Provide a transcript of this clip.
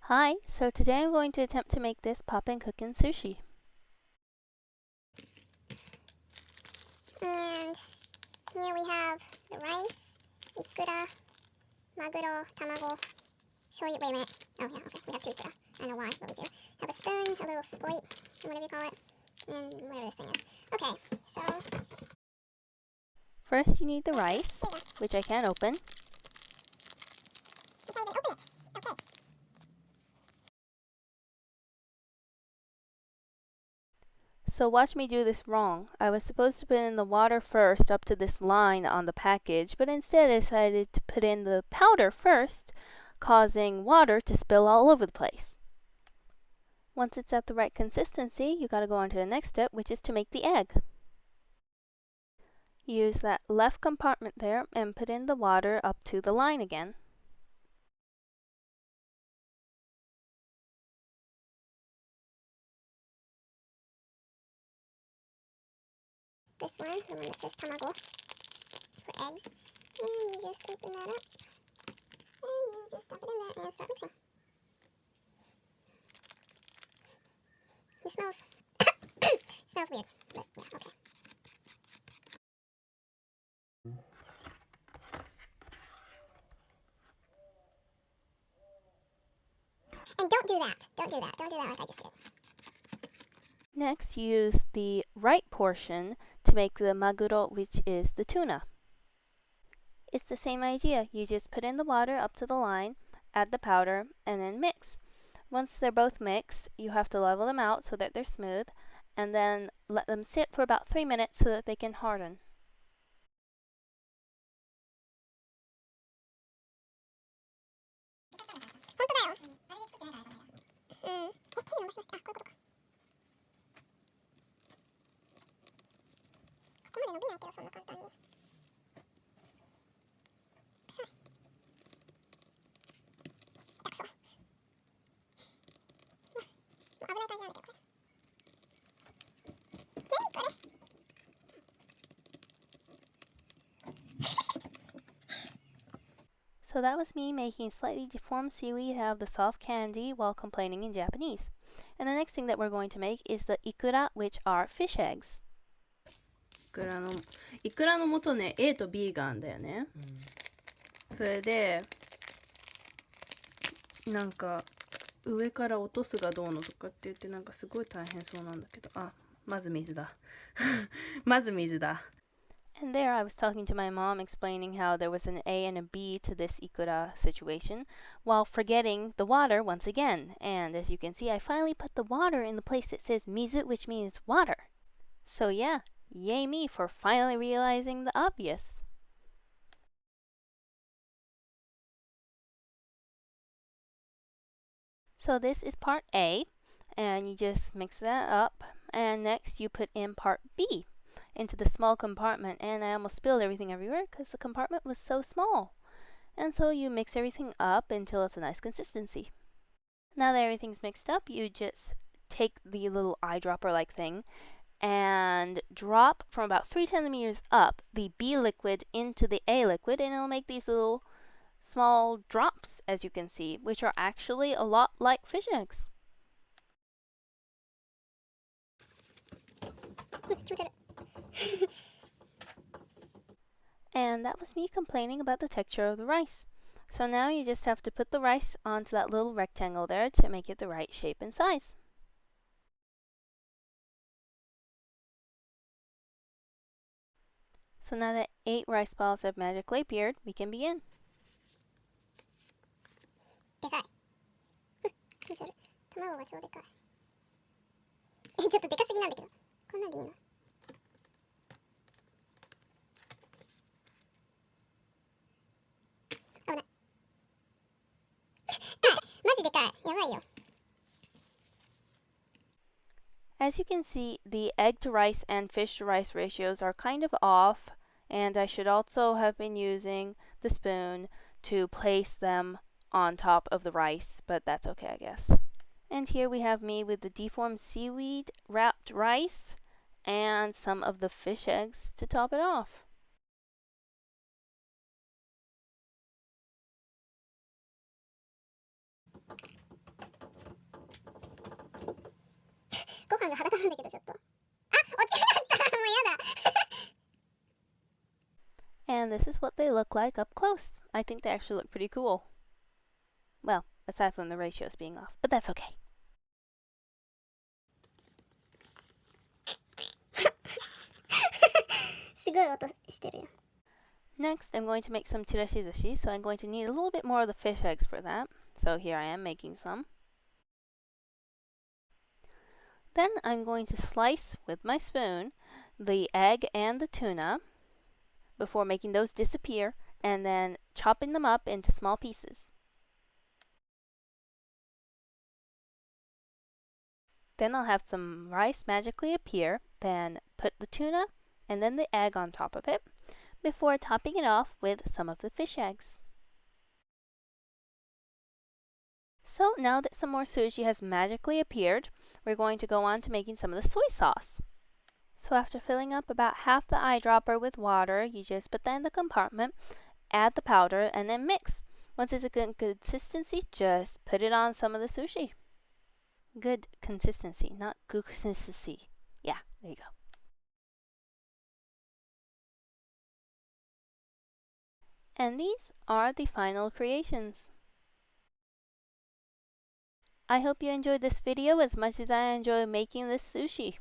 Hi, so today I'm going to attempt to make this Popin Cookin sushi. And here we have the rice, ikura, maguro, tamago, shoyu. Wait a minute. Oh, yeah, okay. We have two ikura. I don't know why, but we do. Have a spoon, a little spoit, whatever you call it, and whatever this thing is. Okay, so. First, you need the rice, which I can open. You can't even open it. Okay. So watch me do this wrong. I was supposed to put in the water first up to this line on the package, but instead I decided to put in the powder first, causing water to spill all over the place. Once it's at the right consistency, you gotta go on to the next step, which is to make the egg. Use that left compartment there and put in the water up to the line again. This one, the one that says tamago, for eggs. And you just open that up. And you just dump it in there and start mixing. It smells. Smells weird, but yeah, okay. And don't do that. Don't do that. Don't do that like I just did. Next, use the right portion to make the maguro, which is the tuna. It's the same idea. You just put in the water up to the line, add the powder, and then mix. Once they're both mixed, you have to level them out so that they're smooth, and then let them sit for about 3 minutes so that they can harden. So that was me making slightly deformed seaweed out of the soft candy while complaining in Japanese. And the next thing that we're going to make is the ikura, which are fish eggs. イクラの元ね A と B があんだよね、それでなんか上から落とすがどうのとかって言ってなんかすごい大変そうなんだけど、あ、まず水だまず水だ。 And there I was talking to my mom explaining how there was an A and a B to this ikura situation, while forgetting the water once again. And as you can see, I finally put the water in the place that says mizu, which means water. So yeah, yay me for finally realizing the obvious. So this is part A, and you just mix that up, and next you put in part B into the small compartment, and I almost spilled everything everywhere because the compartment was so small. And so you mix everything up until it's a nice consistency. Now that everything's mixed up, you just take the little eyedropper like thing and drop from about 3 centimeters up the B liquid into the A liquid, and it'll make these little small drops, as you can see, which are actually a lot like fish eggs. And that was me complaining about the texture of the rice. So now you just have to put the rice onto that little rectangle there to make it the right shape and size. So now that 8 rice balls have magically appeared, we can begin. でかい。気持ち悪い。卵が超でかい。ちょっとでかすぎなんだけど。こんなんでいいの？危ない。マジでかい。やばいよ。As you can see, the egg to rice and fish to rice ratios are kind of off, and I should also have been using the spoon to place them on top of the rice, but that's okay, I guess. And here we have me with the deformed seaweed wrapped rice and some of the fish eggs to top it off. 飯が裸なんだけどちょっと。あ、落ちなかった。もうやだ。And this is what they look like up close. I think they actually look pretty cool. Well, aside from the ratios being off, but that's okay. すごい音してるよ。Next, I'm going to make some chirashi sushi, so I'm going to need a little bit more of the fish eggs for that. So here I am making some. Then I'm going to slice with my spoon the egg and the tuna before making those disappear and then chopping them up into small pieces. Then I'll have some rice magically appear, then put the tuna and then the egg on top of it before topping it off with some of the fish eggs. So now that some more sushi has magically appeared, we're going to go on to making some of the soy sauce. So after filling up about half the eyedropper with water, you just put that in the compartment, add the powder, and then mix. Once it's a good consistency, just put it on some of the sushi. Good consistency, not good consistency. Yeah, there you go. And these are the final creations. I hope you enjoyed this video as much as I enjoy making this sushi.